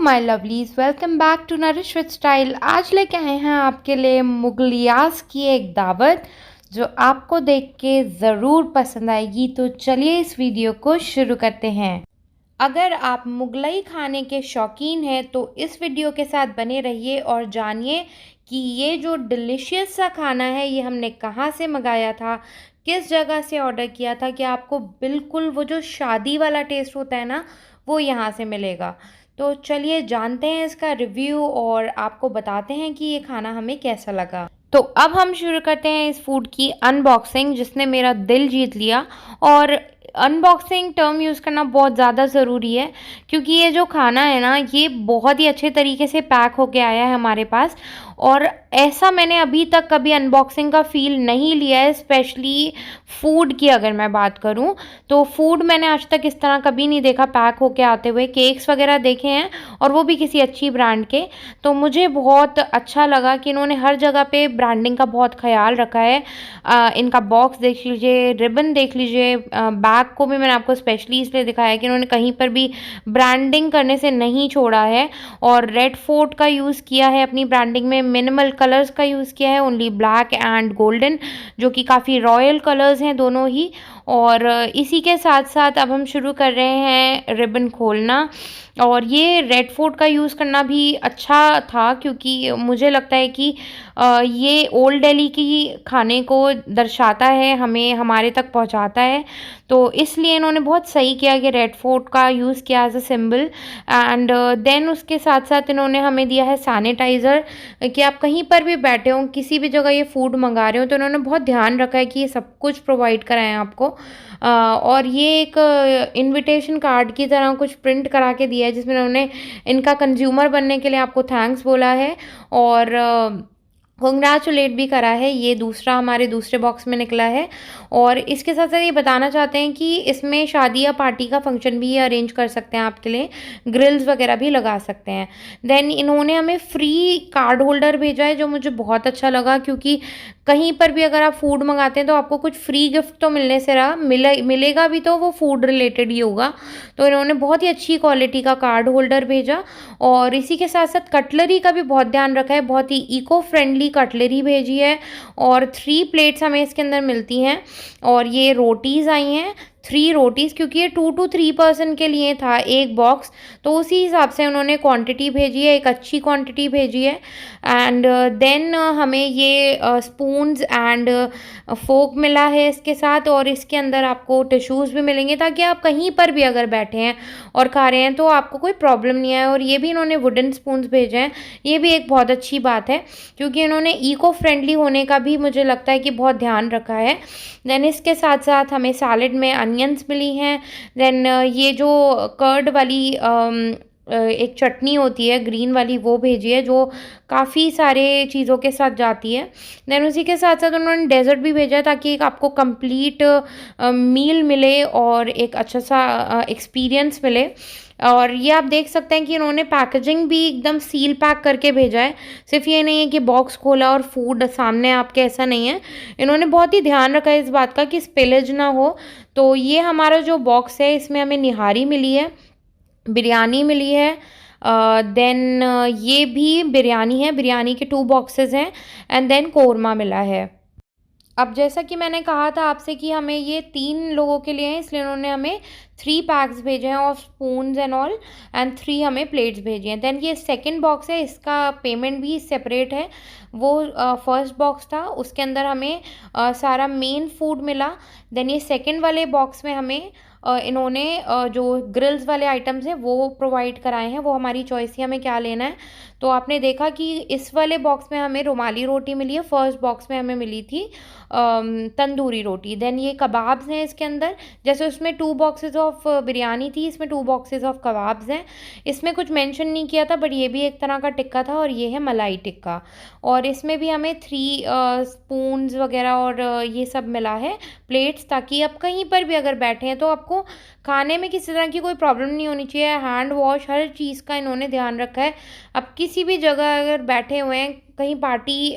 My lovelies, welcome back to nourish with style. आज लेके आए हैं आपके लिए मुगलियास की एक दावत जो आपको देख के ज़रूर पसंद आएगी। तो चलिए इस वीडियो को शुरू करते हैं। अगर आप मुगलई खाने के शौकीन हैं तो इस वीडियो के साथ बने रहिए और जानिए कि ये जो डिलीशियस सा खाना है ये हमने कहाँ से मंगाया था, किस जगह से ऑर्डर किया था, कि आपको बिल्कुल वो जो शादी वाला टेस्ट होता है ना वो यहाँ से मिलेगा। तो चलिए जानते हैं इसका रिव्यू और आपको बताते हैं कि ये खाना हमें कैसा लगा। तो अब हम शुरू करते हैं इस फूड की अनबॉक्सिंग, जिसने मेरा दिल जीत लिया। और अनबॉक्सिंग टर्म यूज़ करना बहुत ज़्यादा ज़रूरी है क्योंकि ये जो खाना है ना ये बहुत ही अच्छे तरीके से पैक होके आया है हमारे पास। और ऐसा मैंने अभी तक कभी अनबॉक्सिंग का फ़ील नहीं लिया है। स्पेशली फ़ूड की अगर मैं बात करूं तो फ़ूड मैंने आज तक इस तरह कभी नहीं देखा पैक होके आते हुए। केक्स वगैरह देखे हैं और वो भी किसी अच्छी ब्रांड के। तो मुझे बहुत अच्छा लगा कि इन्होंने हर जगह पे ब्रांडिंग का बहुत ख्याल रखा है। इनका बॉक्स देख लीजिए, रिबन देख लीजिए, बैग को भी मैंने आपको स्पेशली इसलिए दिखाया कि इन्होंने कहीं पर भी ब्रांडिंग करने से नहीं छोड़ा है। और रेड फोर्ट का यूज़ किया है अपनी ब्रांडिंग में, मिनिमल कलर्स का यूज़ किया है, ओनली ब्लैक एंड गोल्डन, जो कि काफ़ी रॉयल कलर्स हैं दोनों ही। और इसी के साथ साथ अब हम शुरू कर रहे हैं रिबन खोलना। और ये रेड फोर्ट का यूज़ करना भी अच्छा था क्योंकि मुझे लगता है कि ये ओल्ड दिल्ली की खाने को दर्शाता है, हमें हमारे तक पहुंचाता है। तो इसलिए इन्होंने बहुत सही किया कि रेड फोर्ट का यूज़ किया as a symbol. And then उसके साथ साथ इन्होंने हमें दिया है सैनिटाइज़र, कि आप कहीं पर भी बैठे हो, किसी भी जगह ये फूड मंगा रहे हो, तो इन्होंने बहुत ध्यान रखा है कि ये सब कुछ प्रोवाइड कराएं आपको। और ये एक इनविटेशन कार्ड की तरह कुछ प्रिंट करा के दिया है जिसमें उन्होंने इनका कंज्यूमर बनने के लिए आपको थैंक्स बोला है और कंग्रेचुलेट भी करा है। ये दूसरा हमारे दूसरे बॉक्स में निकला है। और इसके साथ साथ ये बताना चाहते हैं कि इसमें शादी या पार्टी का फंक्शन भी ये अरेंज कर सकते हैं आपके लिए, ग्रिल्स वगैरह भी लगा सकते हैं। देन इन्होंने हमें फ्री कार्ड होल्डर भेजा है जो मुझे बहुत अच्छा लगा क्योंकि कहीं पर भी अगर आप फूड मंगाते हैं तो आपको कुछ फ्री गिफ्ट तो मिलने से रहा मिलेगा भी तो वो फूड रिलेटेड ही होगा। तो इन्होंने बहुत ही अच्छी क्वालिटी का कार्ड होल्डर भेजा। और इसी के साथ साथ कटलरी का भी बहुत ध्यान रखा है, बहुत ही इको फ्रेंडली कटलरी भेजी है। और 3 प्लेट्स हमें इसके अंदर मिलती हैं। और ये रोटीज़ आई हैं, 3 रोटीज़, क्योंकि ये 2 to 3 पर्सन के लिए था एक बॉक्स, तो उसी हिसाब से उन्होंने क्वांटिटी भेजी है, एक अच्छी क्वांटिटी भेजी है। एंड देन हमें ये स्पून्स एंड फोक मिला है इसके साथ। और इसके अंदर आपको टिश्यूज़ भी मिलेंगे ताकि आप कहीं पर भी अगर बैठे हैं और खा रहे हैं तो आपको कोई प्रॉब्लम नहीं आए। और ये भी इन्होंने वुडन स्पून्स भेजे हैं, ये भी एक बहुत अच्छी बात है क्योंकि इन्होंने इको फ्रेंडली होने का भी मुझे लगता है कि बहुत ध्यान रखा है। देन इसके साथ साथ हमें सैलेड में अनियंस मिली हैं। देन ये जो कर्ड वाली एक चटनी होती है ग्रीन वाली वो भेजी है जो काफ़ी सारे चीज़ों के साथ जाती है। देन उसी के साथ साथ उन्होंने डेज़र्ट भी भेजा है ताकि एक आपको कंप्लीट मील मिले और एक अच्छा सा एक्सपीरियंस मिले। और ये आप देख सकते हैं कि इन्होंने पैकेजिंग भी एकदम सील पैक करके भेजा है। सिर्फ ये नहीं है कि बॉक्स खोला और फूड सामने आपके, ऐसा नहीं है। इन्होंने बहुत ही ध्यान रखा है इस बात का कि स्पिलेज ना हो। तो ये हमारा जो बॉक्स है इसमें हमें निहारी मिली है, बिरयानी मिली है। देन ये भी बिरयानी है, बिरयानी के 2 बॉक्सेस हैं। एंड देन कोरमा मिला है। अब जैसा कि मैंने कहा था आपसे कि हमें ये 3 लोगों के लिए हैं, इसलिए उन्होंने हमें 3 पैक्स भेजे हैं of spoons and all, and 3 हमें प्लेट्स भेजी हैं। देन ये सेकंड बॉक्स है, इसका पेमेंट भी सेपरेट है। वो फर्स्ट बॉक्स था, उसके अंदर हमें सारा मेन फूड मिला। देन ये सेकंड वाले बॉक्स में हमें इन्होंने जो ग्रिल्स वाले आइटम्स हैं वो प्रोवाइड कराए हैं, वो हमारी चॉइस ही हमें क्या लेना है। तो आपने देखा कि इस वाले बॉक्स में हमें रुमाली रोटी मिली है, फर्स्ट बॉक्स में हमें मिली थी तंदूरी रोटी। देन ये कबाब्स हैं इसके अंदर, जैसे उसमें 2 बॉक्सेस ऑफ बिरयानी थी, इसमें 2 बॉक्सेस ऑफ कबाब्स हैं। इसमें कुछ मेंशन नहीं किया था बट ये भी एक तरह का टिक्का था और ये है मलाई टिक्का। और इसमें भी हमें 3 स्पून्स वगैरह और ये सब मिला है, प्लेट्स, ताकि आप कहीं पर भी अगर बैठे हैं तो आपको खाने में किसी तरह की कोई प्रॉब्लम नहीं होनी चाहिए। हैंड वॉश हर चीज़ का इन्होंने ध्यान रखा है। अब किसी भी जगह अगर बैठे हुए हैं, कहीं पार्टी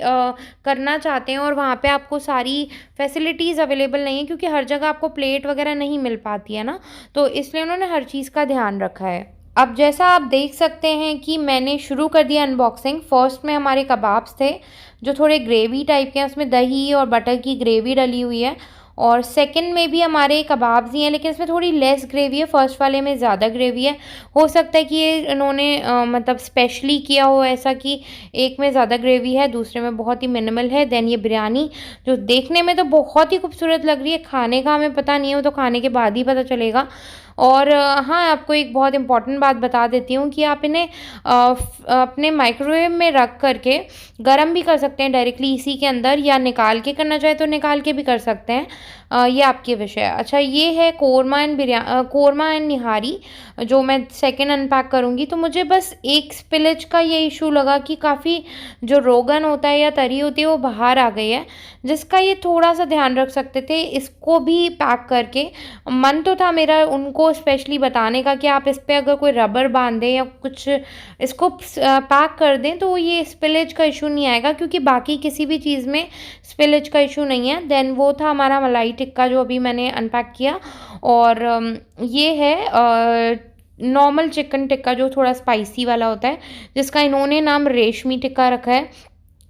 करना चाहते हैं और वहाँ पे आपको सारी फैसिलिटीज़ अवेलेबल नहीं है क्योंकि हर जगह आपको प्लेट वगैरह नहीं मिल पाती है ना, तो इसलिए उन्होंने हर चीज़ का ध्यान रखा है। अब जैसा आप देख सकते हैं कि मैंने शुरू कर दिया अनबॉक्सिंग। फर्स्ट में हमारे कबाब्स थे जो थोड़े ग्रेवी टाइप के हैं, उसमें दही और बटर की ग्रेवी डली हुई है। और सेकंड में भी हमारे कबाब्स ही हैं, लेकिन इसमें थोड़ी लेस ग्रेवी है, फर्स्ट वाले में ज़्यादा ग्रेवी है। हो सकता है कि ये इन्होंने मतलब स्पेशली किया हो ऐसा कि एक में ज़्यादा ग्रेवी है, दूसरे में बहुत ही मिनिमल है। देन ये बिरयानी जो देखने में तो बहुत ही खूबसूरत लग रही है, खाने का हमें पता नहीं है, वो तो खाने के बाद ही पता चलेगा। और हाँ, आपको एक बहुत इम्पॉर्टेंट बात बता देती हूँ कि आप इन्हें अपने माइक्रोवेव में रख करके गरम भी कर सकते हैं डायरेक्टली इसी के अंदर, या निकाल के करना चाहे तो निकाल के भी कर सकते हैं। ये आपके विषय है। अच्छा, ये है कोरमा एंड निहारी जो मैं सेकंड अनपैक करूँगी। तो मुझे बस एक स्पिलेज का ये इशू लगा कि काफ़ी जो रोगन होता है या तरी होती है वो बाहर आ गई है, जिसका ये थोड़ा सा ध्यान रख सकते थे इसको भी पैक करके। मन तो था मेरा उनको स्पेशली बताने का कि आप इस पर अगर कोई रबर बांध दें या कुछ इसको पैक कर दें तो ये स्पिलेज का इशू नहीं आएगा, क्योंकि बाकी किसी भी चीज़ में स्पिलेज का इशू नहीं है। देन वो था हमारा मलाई टिक्का जो अभी मैंने अनपैक किया। और ये है नॉर्मल चिकन टिक्का जो थोड़ा स्पाइसी वाला होता है, जिसका इन्होंने नाम रेशमी टिक्का रखा है।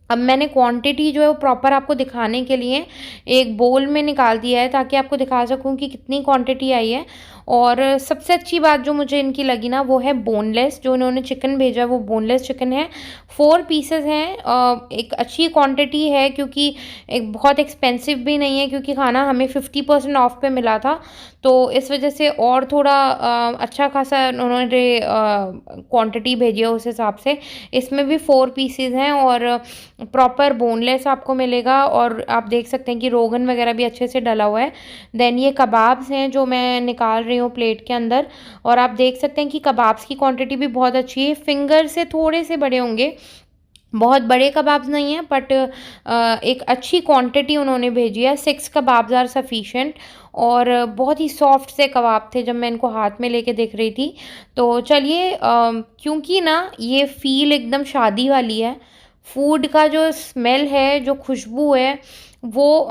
अब मैंने क्वांटिटी जो है वो प्रॉपर आपको दिखाने के लिए एक बोल में निकाल दिया है, ताकि आपको दिखा सकूं कि कितनी क्वांटिटी आई है। और सबसे अच्छी बात जो मुझे इनकी लगी ना, वो है बोनलेस। जो इन्होंने चिकन भेजा है वो बोनलेस चिकन है। 4 पीसेस हैं। एक अच्छी क्वांटिटी है, क्योंकि एक बहुत एक्सपेंसिव भी नहीं है, क्योंकि खाना हमें 50% ऑफ पे मिला था, तो इस वजह से और थोड़ा अच्छा खासा उन्होंने क्वांटिटी भेजी है उस हिसाब से। इसमें भी 4 पीसेस हैं और प्रॉपर बोनलेस आपको मिलेगा। और आप देख सकते हैं कि रोगन वगैरह भी अच्छे से डला हुआ है। देन ये कबाब्स हैं जो मैं निकाल रही हूँ प्लेट के अंदर, और आप देख सकते हैं कि कबाब्स की क्वांटिटी भी बहुत अच्छी है। फिंगर से थोड़े से बड़े होंगे, बहुत बड़े कबाब्स नहीं हैं, बट एक अच्छी क्वांटिटी उन्होंने भेजी है। 6 कबाब्स आर सफिशेंट। और बहुत ही सॉफ्ट से कबाब थे जब मैं इनको हाथ में लेके देख रही थी। तो चलिए, क्योंकि ना ये फील एकदम शादी वाली है, फूड का जो स्मेल है, जो खुशबू है, वो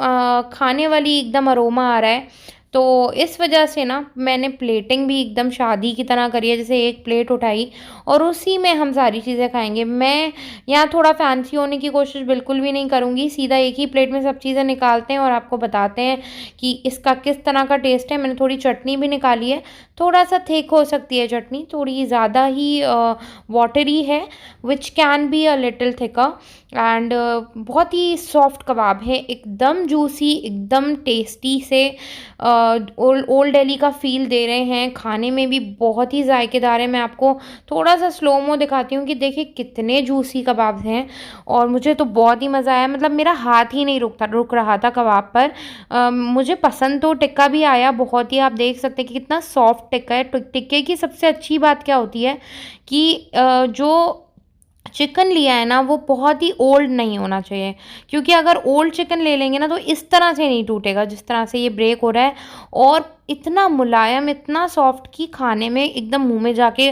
खाने वाली एकदम अरोमा आ रहा है। तो इस वजह से ना मैंने प्लेटिंग भी एकदम शादी की तरह करी है, जैसे एक प्लेट उठाई और उसी में हम सारी चीज़ें खाएंगे। मैं यहाँ थोड़ा फैंसी होने की कोशिश बिल्कुल भी नहीं करूँगी, सीधा एक ही प्लेट में सब चीज़ें निकालते हैं और आपको बताते हैं कि इसका किस तरह का टेस्ट है। मैंने थोड़ी चटनी भी निकाली है, थोड़ा सा थिक हो सकती है चटनी, थोड़ी ज़्यादा ही वाटरी है, which can be a little thicker. And बहुत ही सॉफ्ट कबाब है, एकदम जूसी, एकदम टेस्टी से ओल्ड दिल्ली का फ़ील दे रहे हैं। खाने में भी बहुत ही जायकेदार है। मैं आपको थोड़ा सा स्लोमो दिखाती हूँ कि देखिए कितने जूसी कबाब हैं। और मुझे तो बहुत ही मज़ा आया, मतलब मेरा हाथ ही नहीं रुक रहा था कबाब पर। मुझे पसंद तो टिक्का भी आया बहुत ही। आप देख सकते हैं कि कितना सॉफ्ट टिक्का है। टिक्के की सबसे अच्छी बात क्या होती है कि जो चिकन लिया है ना वो बहुत ही ओल्ड नहीं होना चाहिए, क्योंकि अगर ओल्ड चिकन ले लेंगे ना तो इस तरह से नहीं टूटेगा जिस तरह से ये ब्रेक हो रहा है। और इतना मुलायम, इतना सॉफ्ट कि खाने में एकदम मुंह में जाके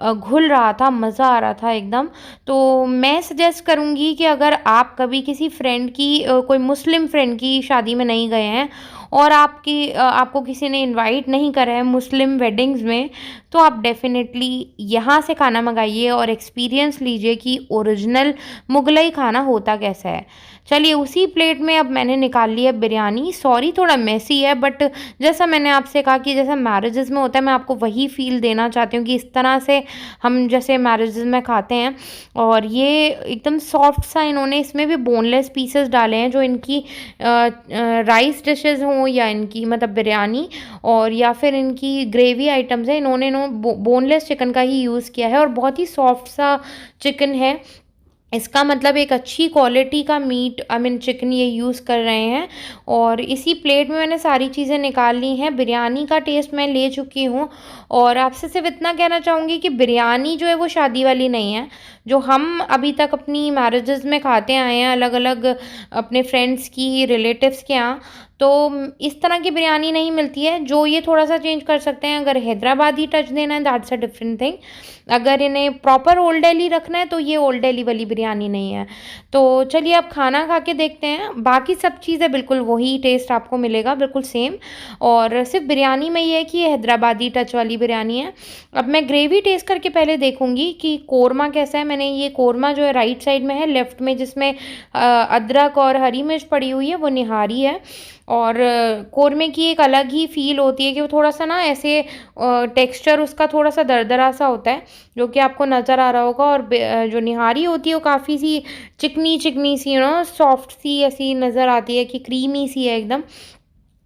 घुल रहा था, मज़ा आ रहा था एकदम। तो मैं सजेस्ट करूँगी कि अगर आप कभी किसी फ्रेंड की कोई मुस्लिम फ्रेंड की शादी में नहीं गए हैं और आपको किसी ने इनवाइट नहीं करा है मुस्लिम वेडिंग्स में, तो आप डेफ़िनेटली यहाँ से खाना मंगाइए और एक्सपीरियंस लीजिए कि ओरिजिनल मुगलई खाना होता कैसा है। चलिए, उसी प्लेट में अब मैंने निकाल लिया बिरयानी। सॉरी थोड़ा मेसी है, बट जैसा मैंने आपसे कहा कि जैसा मैरिजेस में होता है, मैं आपको वही फ़ील देना चाहती हूँ कि इस तरह से हम जैसे मैरिजेस में खाते हैं। और ये एकदम सॉफ्ट सा, इन्होंने इसमें भी बोनलेस पीसेस डाले हैं, जो इनकी राइस डिशेज़ हों या इनकी मतलब बिरयानी और या फिर इनकी ग्रेवी आइटम्स हैं, इन्होंने बोनलेस चिकन का ही यूज़ किया है और बहुत ही सॉफ्ट सा चिकन है। इसका मतलब एक अच्छी क्वालिटी का मीट, आई मीन चिकन ये यूज़ कर रहे हैं। और इसी प्लेट में मैंने सारी चीज़ें निकाल ली हैं। बिरयानी का टेस्ट मैं ले चुकी हूँ और आपसे सिर्फ इतना कहना चाहूँगी कि बिरयानी जो है वो शादी वाली नहीं है, जो हम अभी तक अपनी मैरिजेस में खाते आए हैं अलग अलग अपने फ्रेंड्स की, रिलेटिव्स के यहाँ। तो इस तरह की बिरयानी नहीं मिलती है। जो ये थोड़ा-सा चेंज कर सकते हैं, अगर हैदराबादी टच देना है दैट्स अ डिफरेंट थिंग। अगर इन्हें प्रॉपर ओल्ड दिल्ली रखना है तो ये ओल्ड दिल्ली वाली बिरयानी नहीं है। तो चलिए अब खाना खा के देखते हैं। बाकी सब चीज़ें बिल्कुल वही टेस्ट आपको मिलेगा, बिल्कुल सेम। और सिर्फ़ बिरयानी में ये है कि ये हैदराबादी टच वाली बिरयानी है। अब मैं ग्रेवी टेस्ट करके पहले देखूँगी कि कोरमा कैसा है। मैंने ये कोरमा जो है राइट साइड में है, लेफ्ट में जिसमें अदरक और हरी मिर्च पड़ी हुई है वो निहारी है। और कोरमे की एक अलग ही फ़ील होती है कि वो थोड़ा-सा ना ऐसे टेक्सचर उसका थोड़ा-सा दरदरा सा होता है, जो कि आपको नज़र आ रहा होगा। और जो निहारी होती है वो काफ़ी सी चिकनी-चिकनी सी सॉफ्ट सी ऐसी नज़र आती है कि क्रीमी सी है एकदम।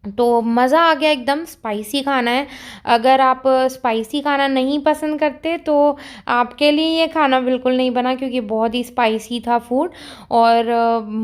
तो मज़ा आ गया एकदम। स्पाइसी खाना है, अगर आप स्पाइसी खाना नहीं पसंद करते तो आपके लिए ये खाना बिल्कुल नहीं बना, क्योंकि बहुत ही स्पाइसी था फूड। और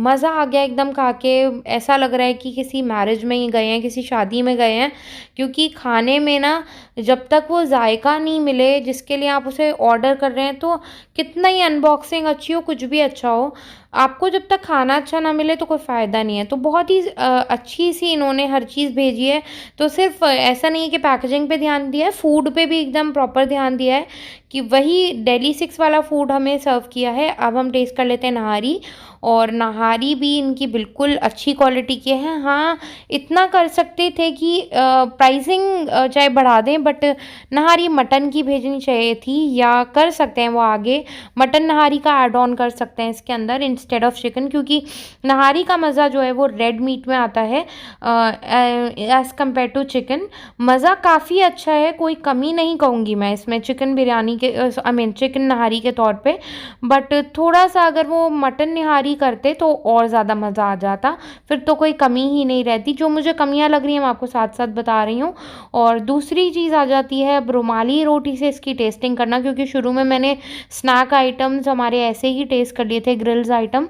मज़ा आ गया एकदम खा के। ऐसा लग रहा है कि किसी मैरिज में ही गए हैं, किसी शादी में गए हैं, क्योंकि खाने में ना जब तक वो जायका नहीं मिले जिसके लिए आप उसे ऑर्डर कर रहे हैं, तो कितना ही अनबॉक्सिंग अच्छी हो, कुछ भी अच्छा हो, आपको जब तक खाना अच्छा ना मिले तो कोई फ़ायदा नहीं है। तो बहुत ही अच्छी सी इन्होंने हर चीज़ भेजी है। तो सिर्फ़ ऐसा नहीं है कि पैकेजिंग पे ध्यान दिया है, फूड पे भी एकदम प्रॉपर ध्यान दिया है कि वही डेली 6 वाला फूड हमें सर्व किया है। अब हम टेस्ट कर लेते हैं नहारी। और नहारी भी इनकी बिल्कुल अच्छी क्वालिटी की है। हाँ, इतना कर सकते थे कि प्राइसिंग चाहे बढ़ा दें, बट नहारी मटन की भेजनी चाहिए थी, या कर सकते हैं वो आगे मटन नहारी का ऐड ऑन कर सकते हैं इसके अंदर इंस्टेड ऑफ चिकन, क्योंकि नहारी का मज़ा जो है वो रेड मीट में आता है एज़ कम्पेयर टू चिकन। मज़ा काफ़ी अच्छा है, कोई कमी नहीं कहूँगी मैं इसमें चिकन बिरयानी के आई मीन चिकन नहारी के तौर पे। बट थोड़ा-सा अगर वो मटन निहारी करते तो और ज़्यादा मज़ा आ जाता, फिर तो कोई कमी ही नहीं रहती। जो मुझे कमियाँ लग रही हैं मैं आपको साथ-साथ बता रही हूँ। और दूसरी चीज़ आ जाती है अब रुमाली रोटी से इसकी टेस्टिंग करना, क्योंकि शुरू में मैंने स्नैक आइटम्स हमारे ऐसे ही टेस्ट कर लिए थे, ग्रिल्स आइटम।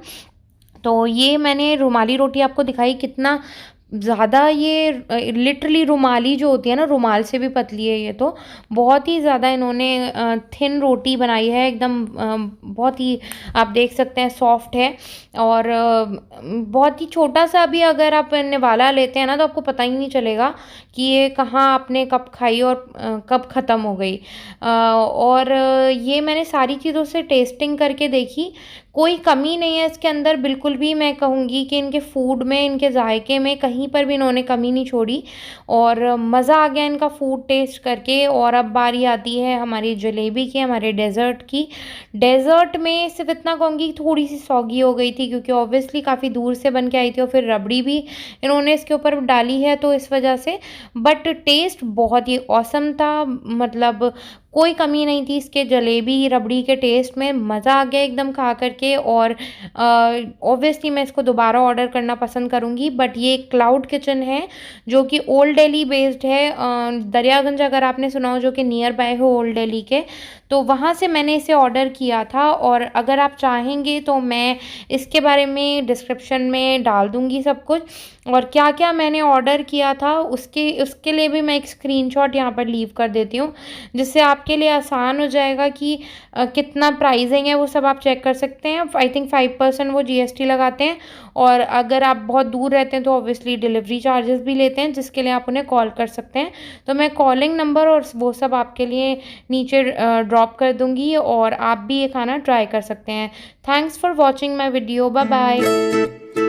तो ये मैंने रुमाली रोटी आपको दिखाई, कितना ज़्यादा ये लिटरली रुमाली जो होती है ना, रुमाल से भी पतली है ये तो। बहुत ही ज़्यादा इन्होंने थिन रोटी बनाई है एकदम, बहुत ही आप देख सकते हैं सॉफ्ट है। और बहुत ही छोटा-सा भी अगर आप निवाला लेते हैं ना तो आपको पता ही नहीं चलेगा कि ये कहाँ आपने कब खाई और कब ख़त्म हो गई। और ये मैंने सारी चीज़ों से टेस्टिंग करके देखी, कोई कमी नहीं है इसके अंदर बिल्कुल भी। मैं कहूँगी कि इनके फूड में, इनके जायके में कहीं पर भी इन्होंने कमी नहीं छोड़ी। और मज़ा आ गया इनका फूड टेस्ट करके। और अब बारी आती है हमारी जलेबी की, हमारे डेज़र्ट की। डेज़र्ट में सिर्फ इतना कहूँगी थोड़ी सी सौगी हो गई थी, क्योंकि ऑब्वियसली काफ़ी दूर से बन के आई थी, और फिर रबड़ी भी इन्होंने इसके ऊपर डाली है तो इस वजह से। बट टेस्ट बहुत ही ऑसम था, मतलब कोई कमी नहीं थी इसके जलेबी रबड़ी के टेस्ट में। मज़ा आ गया एकदम खा करके। और ऑब्वियसली मैं इसको दोबारा ऑर्डर करना पसंद करूँगी। बट ये क्लाउड किचन है जो कि ओल्ड दिल्ली बेस्ड है। दरियागंज अगर आपने सुना हो, जो कि नियर बाय हो ओल्ड दिल्ली के, तो वहाँ से मैंने इसे ऑर्डर किया था। और अगर आप चाहेंगे तो मैं इसके बारे में डिस्क्रिप्शन में डाल दूँगी सब कुछ, और क्या-क्या मैंने ऑर्डर किया था उसके लिए भी मैं एक स्क्रीनशॉट यहाँ पर लीव कर देती हूँ, जिससे आपके लिए आसान हो जाएगा कि कितना प्राइसिंग है वो सब आप चेक कर सकते हैं। आई थिंक 5% वो जीएसटी लगाते हैं। और अगर आप बहुत दूर रहते हैं तो ऑब्वियसली डिलीवरी चार्जेस भी लेते हैं, जिसके लिए आप उन्हें कॉल कर सकते हैं। तो मैं कॉलिंग नंबर और वो सब आपके लिए नीचे ड्रॉप कर दूँगी, और आप भी ये खाना ट्राई कर सकते हैं। Thanks for watching my video. Bye bye.